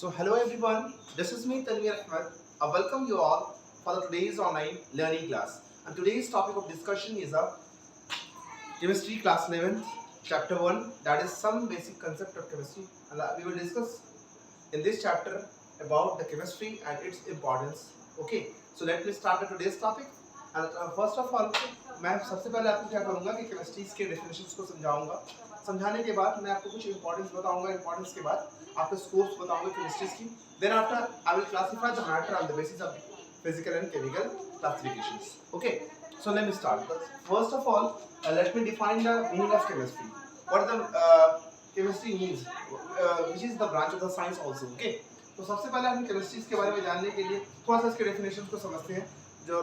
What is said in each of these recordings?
So hello everyone, this is me Tanvir Ahmed. I welcome you all for today's online learning class. And today's topic of discussion is a chemistry class 11th chapter 1, that is some basic concept of chemistry, and we will discuss in this chapter about the chemistry and its importance. Okay, so let me start today's topic. And first of all मैं सबसे पहले आपको क्या करूँगा कि chemistry के definitions को समझाऊंगा. समझाने के बाद मैं आपको कुछ इंपॉर्टेंस बताऊंगा. इंपॉर्टेंस के बाद आपको स्कोप्स बताऊंगा केमिस्ट्री की. Then after I will classify the matter on the basis of physical and chemical classifications. Okay, so let me start. First of all, let me define the meaning of chemistry. What the chemistry means, which is the branch of the science also. Okay, तो सबसे पहले हम chemistry के बारे में जानने के लिए थोड़ा सा इसके डेफिनेशन को समझते हैं. जो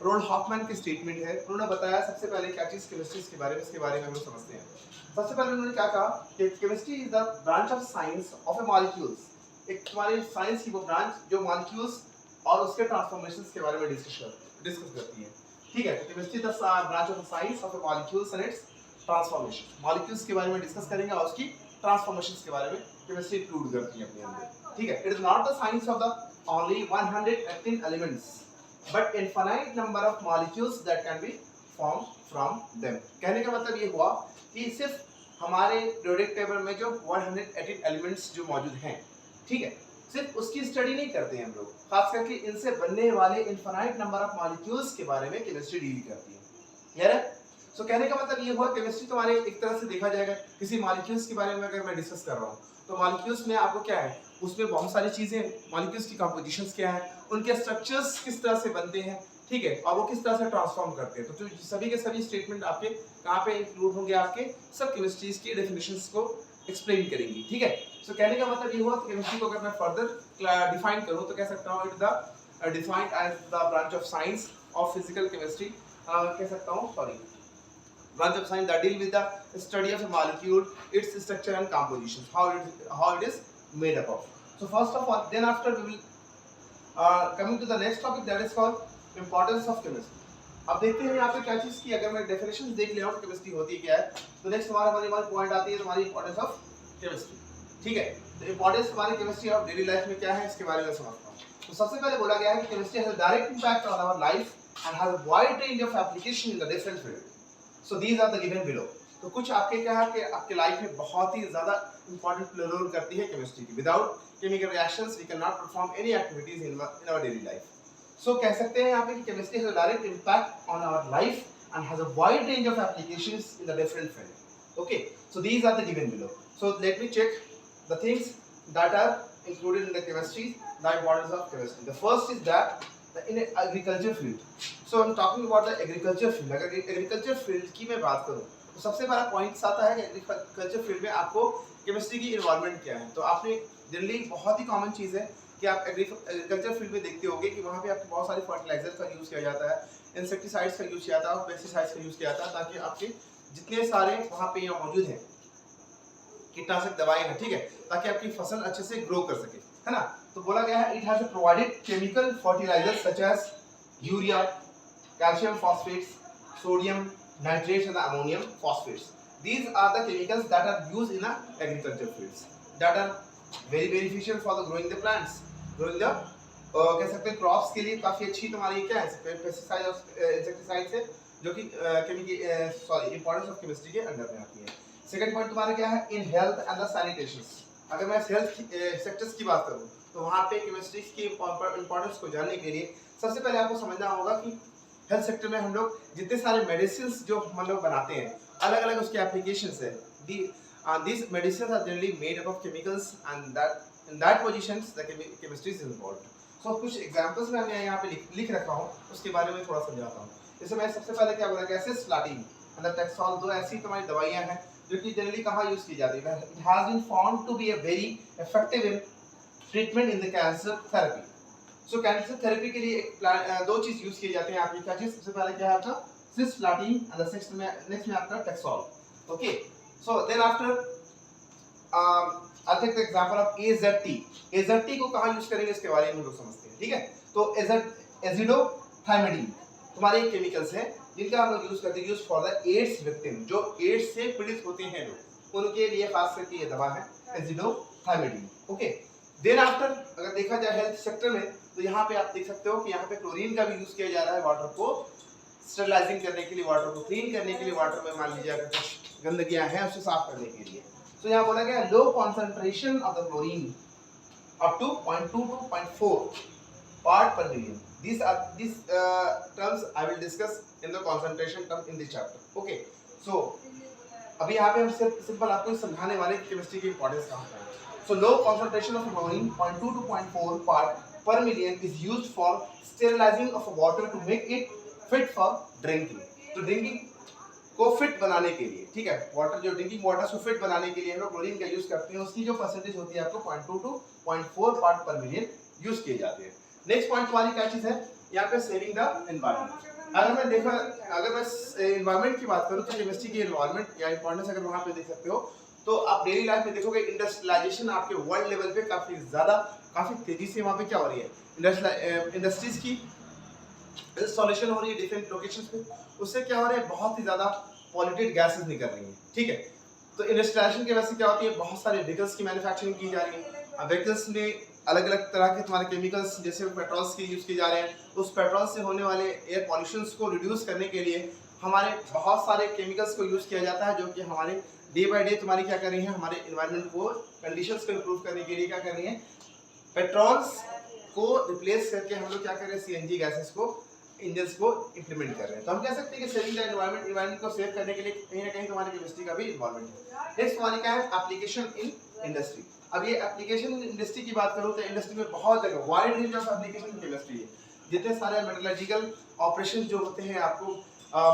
रोल्ड हॉफमैन की स्टेटमेंट है, उन्होंने बताया सबसे पहले क्या चीज केमिस्ट्री के बारे में, इसके बारे में हम लोग समझते हैं. सबसे पहले उन्होंने क्या कहा कि chemistry is the branch of science of A molecules. एक तुम्हारे साइंस की वो ब्रांच जो मॉलिक्यूल्स और उसके ट्रांसफॉर्मेशंस के बारे में डिस्कस करती है. ठीक है, तो chemistry the branch of science of A molecules and it's transformation. Molecules के बारे में डिस्कस करेंगे और उसकी ट्रांसफॉर्मेशंस के बारे में केमिस्ट्री इंक्लूड करती है अपने अंदर. ठीक है, it is not the science of the only 118 elements but infinite number of molecules that can be formed from them. कहने का मतलब ये हुआ कि सिर्फ हमारे periodic टेबल में जो 118 एलिमेंट्स जो मौजूद हैं, ठीक है, सिर्फ उसकी स्टडी नहीं करते हैं हम लोग, खास करके इनसे बनने वाले इनफाइनाइट नंबर ऑफ मॉलिक्यूल्स के बारे में केमिस्ट्री डील करती है. क्लियर है? सो कहने का मतलब ये हुआ केमिस्ट्री तुम्हारे एक तरह से देखा जाएगा किसी मॉलिक्यूल्स के बारे में अगर मैं डिस्कस कर रहा हूँ तो मॉलिक्यूल्स में आपको क्या है, उसमें बहुत सारी चीजें, मॉलिक्यूल्स की कंपोजिशंस क्या है, उनके स्ट्रक्चर्स किस तरह से बनते हैं, ठीक है, और वो किस तरह से ट्रांसफॉर्म करते हैं. तो सभी के सभी स्टेटमेंट आपके कहाँ पे इंक्लूड होंगे, आपके सब केमिस्ट्रीज की डेफिनेशंस को एक्सप्लेन करेंगी. ठीक है, सो कहने का मतलब ये हुआ कि केमिस्ट्री को अगर मैं फर्दर डिफाइन करूँ तो कह सकता हूँ it the defined as the branch of science of physical chemistry. कह सकता हूँ, sorry, branch of science that deal with the study of a molecule, its structure and composition, how it is made up of. So first of all, then after we will coming to the next topic, that is called importance of chemistry. अब देखते हैं यहाँ पे क्या चीज की, अगर मैं डेफिनेशन देख ले रहा हूँ केमिस्ट्री होती क्या है, तो नेक्स्ट हमारी पॉइंट आती है तुम्हारी इंपॉर्टेंस ऑफ केमिस्ट्री. ठीक है, तो इंपॉर्टेंस हमारी केमिस्ट्री ऑफ डेली लाइफ में क्या है, इसके बारे में समझता हूँ. तो सबसे पहले बोला गया है कि chemistry has a direct impact on our life and has a wide range of application in the different field. So these are the given below. तो कुछ आपके क्या है कि आपके लाइफ में बहुत ही ज्यादा इंपॉर्टेंट रोल करती है केमिस्ट्री की. Without chemical reactions we can not perform any activities in our daily life. So कह सकते हैं यहाँ पे कि chemistry has a direct impact on our life and has a wide range of applications in the different field. Okay, so these are the given below. So let me check the things that are included in the chemistry, the importance of chemistry. The first is that in agriculture field. So I'm talking about the agriculture field. अगर agriculture field की मैं बात करूँ तो सबसे बड़ा point आता है कि एग्रीकल्चर फील्ड में आपको केमिस्ट्री की इन्वॉल्वमेंट क्या है. तो आपने जनरली बहुत ही कॉमन चीज़ है कि आप एग्रीकल्चर फील्ड में देखते होंगे कि वहाँ पे आपको बहुत सारे फर्टिलाइजर का यूज़ किया जाता है, इंसेक्टिसाइड्स का यूज़ किया जाता है और पेस्टिसाइड्स का यूज़ किया जाता है, ताकि आपके जितने सारे वहाँ पे मौजूद हैं कीटनाशक दवाएं हैं, ठीक है, ताकि आपकी फसल अच्छे से ग्रो कर सके, है ना. तो बोला गया है it has provided chemical fertilisers such as urea, calcium phosphates, sodium nitrates and ammonium phosphates. These are the chemicals that are used in agriculture fields that are very beneficial for the growing the plants, growing the कह सकते हैं crops के लिए काफी अच्छी तुम्हारी क्या है पेस्टिसाइड और इंसेक्टिसाइड्स है जो कि इंपॉर्टेंस ऑफ केमिस्ट्री के अंडर में आती है. सेकंड पॉइंट तुम्हारा क्या है, in health and the sanitation. अगर मैं हेल्थ सेक्टर्स की बात करूँ तो वहाँ पे केमिस्ट्री की इंपॉर्टेंस को जानने के लिए सबसे पहले आपको समझना होगा कि हेल्थ सेक्टर में हम लोग जितने सारे मेडिसिन जो हम लोग बनाते हैं, अलग अलग उसके एप्लीकेशंस है. These medicines are generally made up of chemicals and that in that positions the chemistry is involved. So कुछ एग्जांपल्स मैं यहाँ पे लिख रखा हूँ, उसके बारे में थोड़ा समझाता हूँ. जैसे मैं सबसे पहले क्या बोला कि सिस्प्लाटिन एंड टेक्सोल, दो ऐसी तुम्हारी दवाइयाँ हैं जो कि जनरली कहाँ यूज की जाती है. It has been found to be a very effective in treatment in the cancer therapy. So cancer therapy के लिए दो चीज यूज किए जाते हैं आपकी. क्या चीज, सबसे पहले क्या है आपका सिस्प्लाटिन एंड नेक्स्ट में आपका टेक्सोल. Okay, so then after I'll take the example of AZT. AZT को कहाँ यूज करेंगे इसके बारे में हम लोग समझते हैं. ठीक है, तो एजिडोथाइमिडीन तुम्हारे केमिकल्स हैं जिनका हम लोग यूज करते हैं use for the AIDS victim. जो एड्स से पीड़ित होते हैं लोग, उनके लिए खास करके ये दवा है एजिडोथाइमिडीन. ओके, देन आफ्टर अगर देखा जाए हेल्थ सेक्टर में, तो यहाँ पे आप देख सकते हो कि यहाँ पे क्लोरीन का भी यूज किया जा रहा है वाटर को स्टरलाइजिंग करने के लिए, वाटर को क्लीन करने के लिए, वाटर में मान लीजिए अगर कुछ गंदगियां हैं उसे साफ करने के लिए। तो यहाँ बोला गया low concentration of the chlorine up to 0.2 to 0.4 part per million. These terms I will discuss in the concentration term in this chapter. Okay. So अभी यहाँ पे हम सिंपल आपको समझाने वाले केमिस्ट्री की इंपॉर्टेंस कहाँ पे है। So low concentration of chlorine 0.2 to 0.4 part per million is used for sterilizing of water to make it fit for drinking. तो ड्रिंकिंग को फिट बनाने के लिए, ठीक है, वाटर जो ड्रिंकिंग वाटर को फिट बनाने के लिए हम लोग क्लोरीन का यूज करते हैं, उसकी जो परसेंटेज होती है आपको 0.2 टू 0.4 पार्ट पर मिलियन यूज किए जाते हैं। नेक्स्ट पॉइंट हमारी क्या चीज है यहाँ पे, सेविंग द एनवायरनमेंट। अगर मैं एनवायरनमेंट की बात करूं तो केमिस्ट्री की एनवायरनमेंट या इंपॉर्टेंस अगर वहां पे देख सकते हो, तो आप डेली लाइफ में देखोगे इंडस्ट्रियलाइजेशन आपके वर्ल्ड लेवल पे काफी तेजी से वहां पे क्या हो रही है, इंडस्ट्रीज की इंस्टॉलेशन हो रही है डिफरेंट लोकेशंस पे। उससे क्या हो रहा है, बहुत ही ज्यादा पॉल्यूटेड गैसेस निकल रही हैं, ठीक है। तो इंडस्ट्रियलाइजेशन की वजह से क्या होती है, बहुत सारे व्हीकल्स की मैन्युफैक्चरिंग की जा रही है। व्हीकल्स में अलग अलग तरह के तुम्हारे केमिकल्स जैसे पेट्रोल्स के यूज किए जा रहे हैं। उस पेट्रोल से होने वाले एयर पॉल्यूशंस को रिड्यूस करने के लिए हमारे बहुत सारे केमिकल्स को यूज किया जाता है, जो कि हमारे डे बाय डे तुम्हारी क्या कर रही है, हमारे एनवायरनमेंट को कंडीशंस को इंप्रूव करने के लिए क्या कर रही है, पेट्रोल्स को रिप्लेस करके हम लोग क्या कर रहे हैं, सीएनजी गैसेस को इंजन्स को इंप्लीमेंट कर रहे हैं। तो हम कह सकते हैं कि सेविंग द एनवायरनमेंट को सेव करने के लिए कहीं ना कहीं तुम्हारी केमिस्ट्री का भी इन्वॉल्वमेंट है। नेक्स्ट हमारी क्या है, एप्लीकेशन इन इंडस्ट्री। अब ये एप्लीकेशन इंडस्ट्री की बात करूं तो इंडस्ट्री में बहुत जगह wide range of application in chemistry है। जितने सारे मेटलर्जिकल ऑपरेशंस जो होते हैं, आपको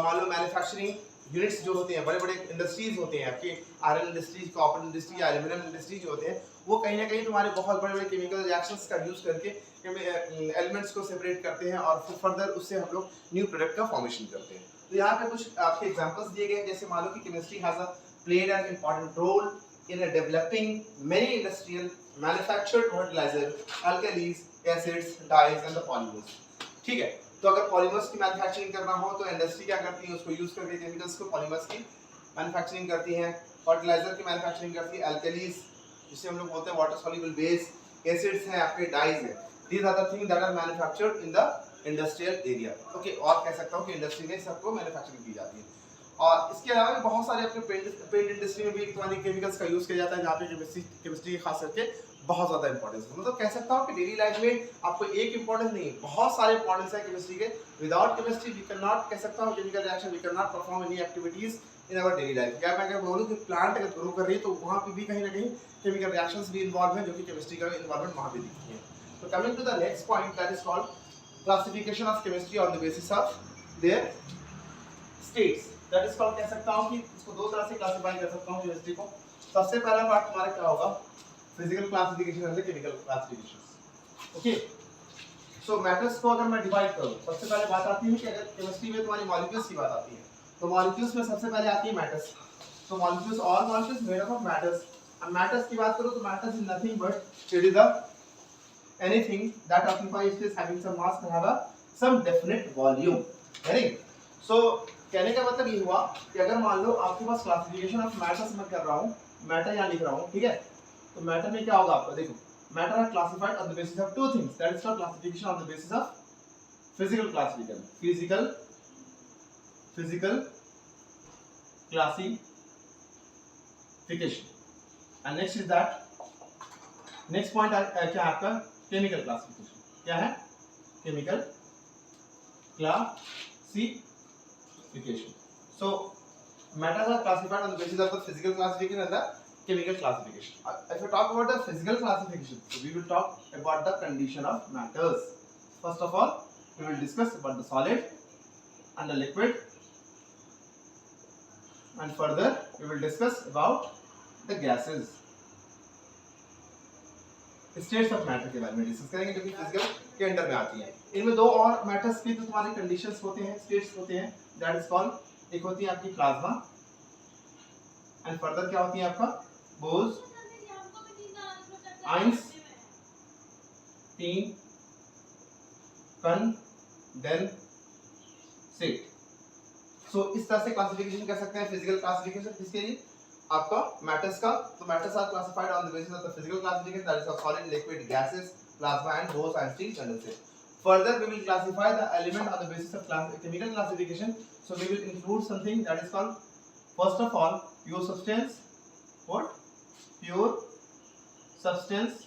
मान लो मैन्युफैक्चरिंग यूनिट्स जो होते हैं, बड़े बड़े इंडस्ट्रीज होते हैं आपके, iron industries, copper industry, aluminium industry जो होते हैं, वो कहीं ना कहीं तुम्हारे बहुत बड़े बड़े केमिकल रिएक्शंस का यूज करके एलिमेंट्स को सेपरेट करते हैं और फिर फर्दर उससे हम लोग न्यू प्रोडक्ट का फॉर्मेशन करते हैं। तो यहाँ पे कुछ आपके एग्जांपल्स दिए गए, जैसे मान लो कि chemistry has a played an important role in developing many industrial manufactured fertilizer, alkalis, acids, dyes and the polymers. ठीक है, तो अगर पॉलीमर्स की मैन्युफैक्चरिंग करना हो तो इंडस्ट्री क्या करती है, उसको यूज करके केमिकल्स को पॉलीमर्स की मैन्युफैक्चरिंग करती है, फर्टिलाइजर की मैन्युफैक्चरिंग करती है, अल्कलीज जिसे हम लोग बोलते हैं वाटर सॉल्युबल बेस, एसिड्स हैं आपके, डाइज हैं, these are the things that are manufactured in the industrial area. Okay, और कह सकता हूँ कि इंडस्ट्री में सबको मैन्युफैक्चरिंग की जाती है। और इसके अलावा भी बहुत सारे अपने पेंट इंडस्ट्री में भी तुम्हारी केमिकल्स का यूज किया जाता है, जहाँ पे केमिस्ट्री की खास करके बहुत ज्यादा इंपॉर्टेंस है। मतलब कह सकता हूँ कि डेली लाइफ में आपको एक इंपॉर्टेंस नहीं, बहुत सारे इंपॉर्टेंस है केमिस्ट्री के। Without chemistry we can not, कह सकता हूँ, chemical reaction we can not perform any activities in our daily life. क्या मैं बोलूँ कि प्लांट अगर ग्रो कर रही है तो वहाँ पे भी कहीं ना कहीं केमिकल रिएक्शंस भी इन्वॉल्व है, जो कि केमिस्ट्री का इन्वॉल्वमेंट वहाँ पे दिखती है। तो coming to the next point, that is called classification of chemistry on the basis of their states. That is called, कह सकता हूं कि इसको दो तरह से क्लासिफाई कर सकता हूं केमिस्ट्री को। सबसे पहला पार्ट तुम्हारा क्या होगा, physical classification and chemical classification. Okay, so matters को अगर मैं डिवाइड करूं, सबसे पहले बात आती है कि अगर केमिस्ट्री में तुम्हारी मॉलिक्यूल्स की बात आती है, तो मॉलिक्यूल्स में सबसे पहले आती है मैटर्स। तो molecules, all molecules made up of matters. अब मैटर्स की बात करूं तो matters is nothing but it is the anything that occupies space having some mass and have some definite volume. Right, so कहने का मतलब ये हुआ कि अगर मान लो आपके पास क्लासिफिकेशन ऑफ मैटर्स मैं कर रहा हूँ, मैटर यहाँ लिख रहा हूँ, ठीक है, तो मैटर में क्या होगा आपका, देखो, matter are classified on the basis of two things, that is called classification on the basis of physical classification, physical classification, and next is that, next point क्या है आपका, केमिकल क्लासिफिकेशन। क्या है, chemical classification. So matters are classified on the basis of the physical classification and the chemical classification. If we talk about the physical classification, so we will talk about the condition of matters. First of all, we will discuss about the solid and the liquid, and further we will discuss about the gases. States of matter के बारे में discuss करेंगे, जो कि physical के under में आती है। इनमें दो और मैटर्स के जो तुम्हारे कंडीशंस होते हैं, स्टेट्स होते हैं, दैट इज कॉल्ड, एक होती है आपकी प्लाज्मा एंड फर्दर क्या होती है आपका बोज, आइंस, टीन, कंडेंसेट। सो इस तरह से क्लासिफिकेशन कर सकते हैं फिजिकल क्लासिफिकेशन किसके लिए, आपका मैटर्स का, तो matters are classified on the basis of the physical classification, that is of solid, liquid, gases, plasma and Bose Einstein condensate. Further, we will classify the element on the basis of chemical classification. So we will include something that is called, first of all, pure substance. What? Pure substance.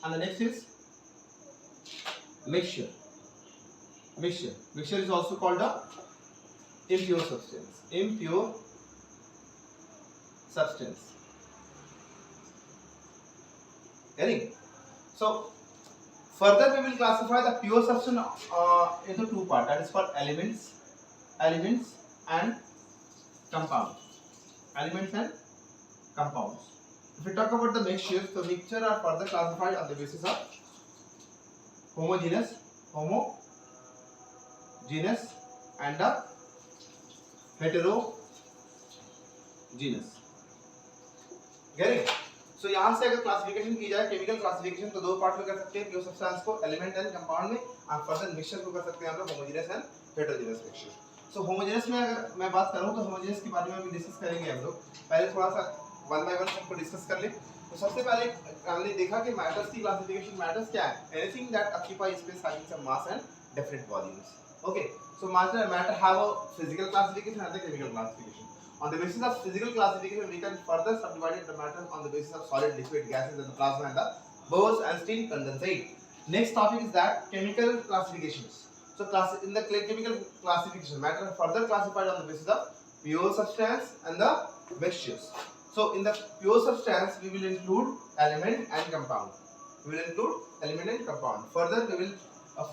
And the next is mixture. Mixture is also called a impure substance. Impure substance. Getting? So further we will classify the pure substance into two parts. That is called elements and compounds. Elements and compounds. If we talk about the mixtures, so mixture are further classified on the basis of homogeneous and the heterogeneous. Getting? So यहाँ से अगर classification की जाए chemical classification, तो दो part में कर सकते हैं, प्योर सब्सटेंस को एलिमेंट एंड कंपाउंड में, और फर्दर मिक्सचर को कर सकते हैं हम लोग homogeneous and heterogeneous mixture. So homogeneous में अगर मैं बात करूं तो होमोजेनियस के बारे में भी डिस्कस करेंगे हम लोग. पहले थोड़ा सा वन बाय वन सबको डिस्कस कर ले. तो सबसे पहले हमने देखा कि मैटर्स की क्लासिफिकेशन. मैटर्स क्या है? Anything that occupy space having some mass and different volumes. Okay, so matter have a physical classification and the chemical classification. On the basis of physical classification, we can further subdivide the matter on the basis of solid, liquid, gases, and the plasma and the Bose-Einstein condensate. Next topic is that chemical classifications. So, in the chemical classification, matter are further classified on the basis of pure substance and the mixtures. So, in the pure substance, we will include element and compound. Further, we will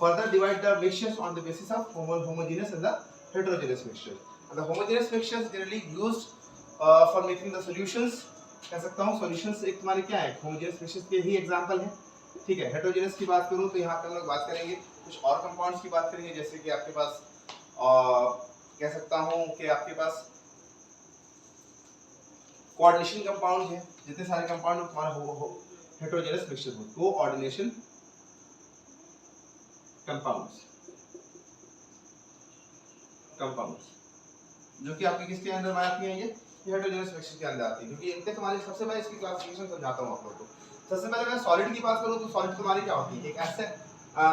further divide the mixtures on the basis of homogeneous and the heterogeneous mixtures. And the homogeneous mixtures generally used for making the solutions. कह सकता हूँ solutions एक तुम्हारे क्या है, homogeneous mixtures के ही example है. ठीक है. heterogeneous की बात करूँ तो यहाँ पे हम लोग बात करेंगे कुछ और compounds की बात करेंगे, जैसे कि आपके पास कह सकता हूँ कि आपके पास coordination compound है. जितने सारे compound तुम्हारा heterogeneous mixture हो, coordination compounds जो कि आपके किसके अंदर आती हैं, ये हेटेरोजेनस मिक्सचर के अंदर आती है. क्योंकि इनके तुम्हारे सबसे पहले इसकी क्लासिफिकेशन समझाता हूं आप लोगों को. सबसे पहले मैं सॉलिड की बात करूं तो सॉलिड तुम्हारी क्या होती है? एक ऐसे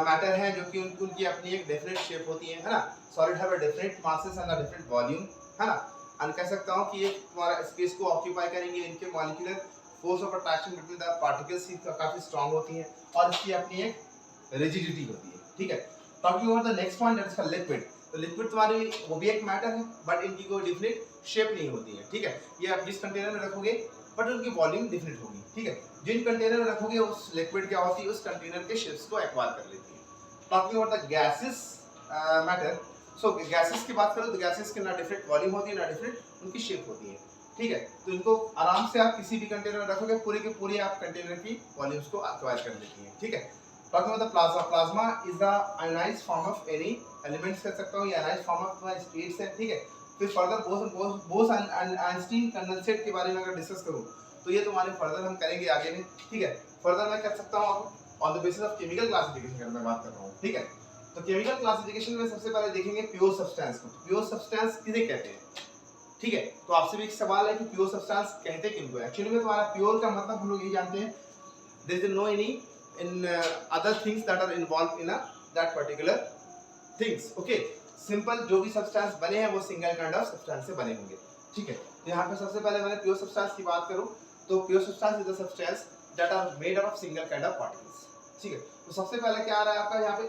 मैटर है जो कि उनकी अपनी एक डेफिनेट शेप होती है ना. Solid have a different masses and a different volume, है ना. एंड कह सकता हूं कि ये तुम्हारा स्पेस को ऑक्यूपाई करेंगे. इनके molecular force of attraction between the particles काफी स्ट्रांग होती है और इसकी अपनी एक रिजिडिटी होती है. ठीक है. Talking about the next point, that is called liquid. तो लिक्विड तुम्हारी वो भी एक मैटर है, बट इनकी कोई डिफिनिट शेप नहीं होती है. ठीक है. ये आप जिस कंटेनर में रखोगे बट उनकी वॉल्यूम डिफिनिट होगी. ठीक है. जिन कंटेनर में रखोगे उस लिक्विड क्या होती है, उस कंटेनर के शेप्स को एक्वायर कर लेती है. Talking about the gases matter. So gases की बात करो तो गैसेस के ना डिफरेंट वॉल्यूम होती है ना डिफरेंट उनकी शेप होती है. ठीक है. तो इनको आराम से आप किसी भी कंटेनर में रखोगे पूरे के पूरे आप कंटेनर की वॉल्यूम्स को एक्वायर कर लेती है. ठीक है. Talking about the plasma. Plasma is the ionized form of any elements कह सकता हूँ. ये ionized form of तुम्हारे states है. ठीक है. फिर further Bose and Einstein condensate के बारे में अगर डिस्कस करूँ तो ये तुम्हारे further हम करेंगे आगे में. ठीक है. further मैं कर सकता हूँ on the basis of chemical classification अगर मैं बात कर रहा हूँ. ठीक है. तो chemical classification में सबसे पहले देखेंगे pure substance को. pure substance किसे कहते हैं? ठीक है. तो आपसे भी एक सवाल है कि pure substance कहते किनको है? एक्चुअली में तुम्हारा pure का मतलब हम लोग यही जानते हैं, there is no any in other things that are involved in that particular things. Okay, simple जो भी substance बने हैं वो single kind of substance से बने होंगे. ठीक है. तो यहाँ पे सबसे पहले मैंने pure substance की बात करूँ तो pure substance is the substance that are made up of single kind of particles. ठीक है. तो सबसे पहले क्या आ रहा है आपका यहाँ पे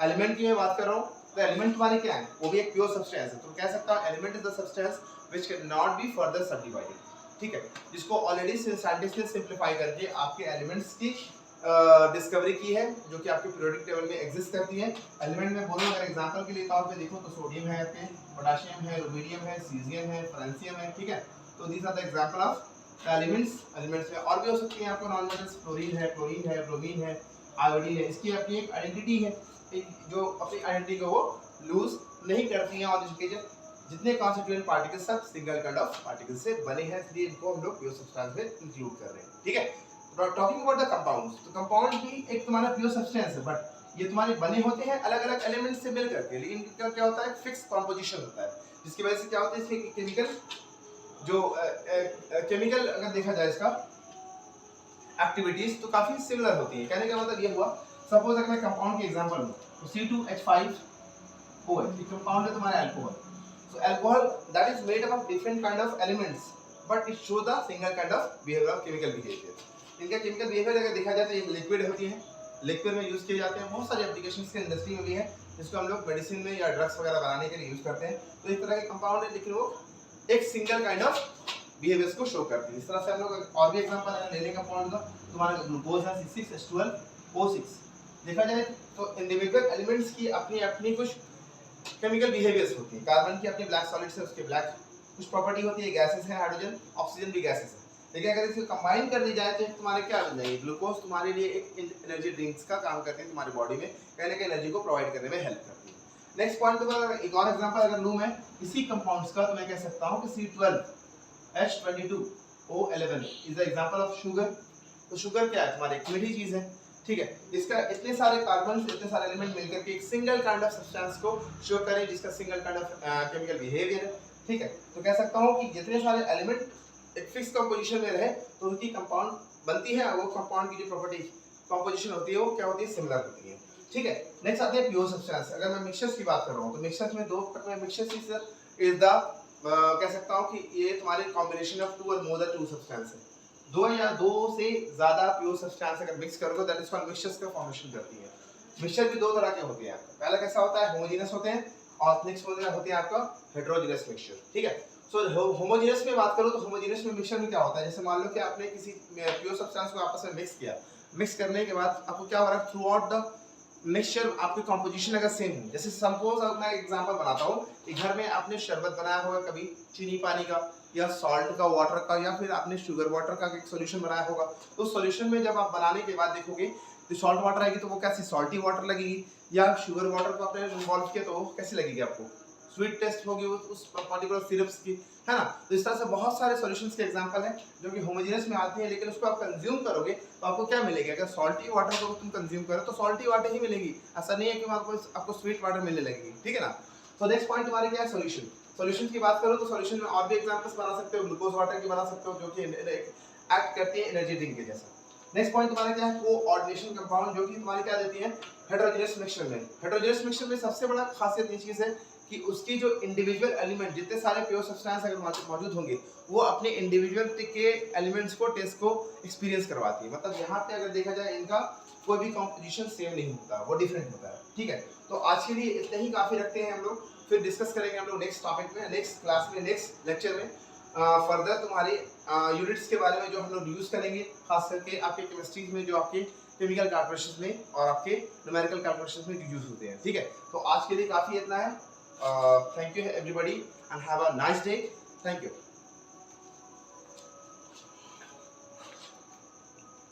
element की मैं बात कर रहा हूँ. तो element वाले क्या है? वो भी एक pure substance है. तो कह सकता हूँ element is the substance which cannot be further subdivided. ठीक है. जिसको ऑलरेडी साइंटिस्ट ने सिंप्लीफाई करके आपके एलिमेंट्स की डिस्कवरी की है जो कि आपके पीरियोडिक टेबल में एग्जिस्ट करती है. एलिमेंट में बोलूं अगर एग्जांपल के लिए तौर पे देखो तो सोडियम है, आपके पोटेशियम है, रुबिडियम है, सीजियम है, फ्रांसियम है. ठीक है. तो these are the example of elements. Elements में और भी हो सकती हैं आपको नॉन मेटल्स, फ्लोरीन है, क्लोरीन है, ब्रोमीन है, आयोडीन है. इसकी अपनी एक आइडेंटिटी है जो अपनी आइडेंटिटी को वो लूज नहीं करती हैं और इसके जितने कॉन्स्टिट्यूएंट पार्टिकल्स सब सिंगल काइंड ऑफ पार्टिकल्स से बने हैं, इसलिए इनको हम लोग प्योर सब्सटेंस में इंक्लूड कर रहे हैं. ठीक है. Talking about the compounds. तो कंपाउंड भी एक तुम्हारा प्योर सब्सटेंस है, बट ये तुम्हारे बने होते हैं अलग अलग एलिमेंट्स से मिल करके, लेकिन इनका क्या होता है, फिक्स कॉम्पोजिशन होता है, जिसकी वजह से क्या होता है, इसके केमिकल जो केमिकल अगर देखा जाए इसका एक्टिविटीज तो काफी सिमिलर होती है। कहने का मतलब ये हुआ, सपोज अगर मैं कंपाउंड के एग्जांपल लूं तो C2H5OH एक कंपाउंड है तुम्हारा alcohol. So alcohol that is made up of different kind of elements but it show the single kind of behaviour of chemical behaviour. इनका केमिकल बिहेवियर अगर देखा जाए तो ये लिक्विड होती है, लिक्विड में यूज किए जाते हैं, बहुत सारे एप्लीकेशंस के इंडस्ट्री में भी है जिसको हम लोग मेडिसिन में या ड्रग्स वगैरह बनाने के लिए यूज करते हैं। तो इस तरह के कंपाउंड है लेकिन वो एक सिंगल काइंड ऑफ बिहेवियर्स को शो करती है। इस तरह से हम लोग और भी एग्जांपल अगर लेने का कंपाउंड का तुम्हारा ग्लूकोज है C6H12O6। देखा जाए तो इंडिविजुअल एलिमेंट्स की अपनी अपनी कुछ केमिकल बिहेवियर्स होती है। कार्बन की अपनी ब्लैक सॉलिड्स है, उसके ब्लैक कुछ प्रॉपर्टी होती है, गैसेस है, हाइड्रोजन ऑक्सीजन भी गैसेस है। लेकिन अगर इसको कंबाइन कर दी जाए तो तुम्हारे क्या बन जाएगी, ग्लूकोज तुम्हारे लिए एक एनर्जी ड्रिंक्स का काम करते हैं, तुम्हारी बॉडी में कहीं ना कहीं एनर्जी को प्रोवाइड करने में हेल्प करती है। नेक्स्ट पॉइंट तुम्हारा एक और एग्जांपल अगर लूं मैं इसी कंपाउंड्स का तो मैं कह सकता हूं कि C12H22O11 is the example of sugar. तो शुगर क्या है, तुम्हारी एक मीठी चीज है, ठीक है। इसका इतने सारे कार्बन इतने सारे एलिमेंट मिलकर के एक सिंगल काइंड ऑफ सब्सटेंस को शो करें जिसका single kind of chemical behaviour है, ठीक है। तो कह सकता हूं कि जितने सारे एलिमेंट एक फिक्स कंपोजिशन में रहे तो उनकी कंपाउंड बनती है, वो कंपाउंड की जो प्रॉपर्टी कंपोजिशन होती है वो क्या होती है, सिमिलर होती है, ठीक है। नेक्स्ट आते हैं प्योर सब्सटेंस। अगर मैं मिक्सचर्स की बात कर रहा हूं तो मिक्सचर्स में दो मिक्सचर्स इज द कह सकता हूं कि ये तुम्हारे कॉम्बिनेशन ऑफ टू और मोर देन टू सब्सटेंस है। दो या दो से ज्यादा प्योर सब्सटेंस अगर मिक्स करोगे दैट इज कॉल्ड मिक्सचर्स का फॉर्मेशन करती है। मिक्सचर भी दो तरह के होते हैं। पहला कैसा होता है, होमोजेनस होते हैं, और नेक्स्ट होते हैं आपका हेटेरोजेनस मिक्सचर, ठीक है। सो होमोजेनस में बात करो तो होमोजेनस में मिक्सचर में क्या होता है, जैसे मान लो कि आपने किसी प्योर सब्सटेंस को आपस में मिक्स किया, मिक्स करने के बाद आपको क्या हो रहा है, थ्रू आउट द मिक्सचर आपकी कंपोजिशन अगर सेम है। जैसे सपोज मैं एग्जांपल बनाता हूँ कि घर में आपने शरबत बनाया होगा कभी चीनी पानी का या सॉल्ट का वाटर का या फिर आपने शुगर वाटर का एक सॉल्यूशन बनाया होगा। तो सॉल्यूशन में जब आप बनाने के बाद देखोगे तो सॉल्ट वाटर आएगी तो वो कैसी सॉल्टी वाटर लगेगी, या शुगर वाटर को आपने इन्वॉल्व किया तो वो कैसी लगेगी आपको, स्वीट टेस्ट होगी उस पर्टिकुलर सिरप्स की, है ना। तो इस तरह से बहुत सारे सॉल्यूशंस के एग्जांपल हैं जो कि होमोजेनस में आते हैं, लेकिन उसको आप कंज्यूम करोगे तो आपको क्या मिलेगा, अगर सॉल्टी वाटर को तुम कंज्यूम करो तो सॉल्टी वाटर ही मिलेगी, ऐसा नहीं है कि आपको स्वीट वाटर मिलने लगेगी, ठीक है ना। तो नेक्स्ट पॉइंट तुम्हारे क्या है, सॉल्यूशन। सॉल्यूशन की बात करो तो सॉल्यूशन में और भी एग्जांपल्स बना सकते हो, ग्लूकोज वाटर की बना सकते हो जो कि एक्ट करती है एनर्जी ड्रिंक के जैसा। नेक्स्ट पॉइंट तुम्हारा क्या है, कोऑर्डिनेशन कंपाउंड, जो कि तुम्हारी क्या देती है, हेटेरोजेनस मिक्सचर में। हेटेरोजेनस मिक्सचर में सबसे बड़ा खासियत ये चीज है कि उसकी जो इंडिविजुअल एलिमेंट जितने सारे प्योर सब्सटेंस अगर मौजूद होंगे वो अपने इंडिविजुअल के एलिमेंट्स को टेस्ट को एक्सपीरियंस करवाती है। मतलब यहाँ पे अगर देखा जाए इनका कोई भी कॉम्पोजिशन सेम नहीं होता, वो डिफरेंट होता है, ठीक है। तो आज के लिए इतना ही काफी रखते हैं हम लोग, फिर डिस्कस करेंगे हम लोग नेक्स्ट टॉपिक में, नेक्स्ट क्लास में, नेक्स्ट लेक्चर में फर्दर तुम्हारी यूनिट्स के बारे में जो हम लोग यूज करेंगे, खास करके आपके केमिस्ट्री में जो आपके केमिकल कैलकुलेशंस में और आपके न्यूमेरिकल कैलकुलेशंस में जो यूज होते हैं, ठीक है। तो आज के लिए काफी इतना है। Thank you everybody and have a nice day. Thank you.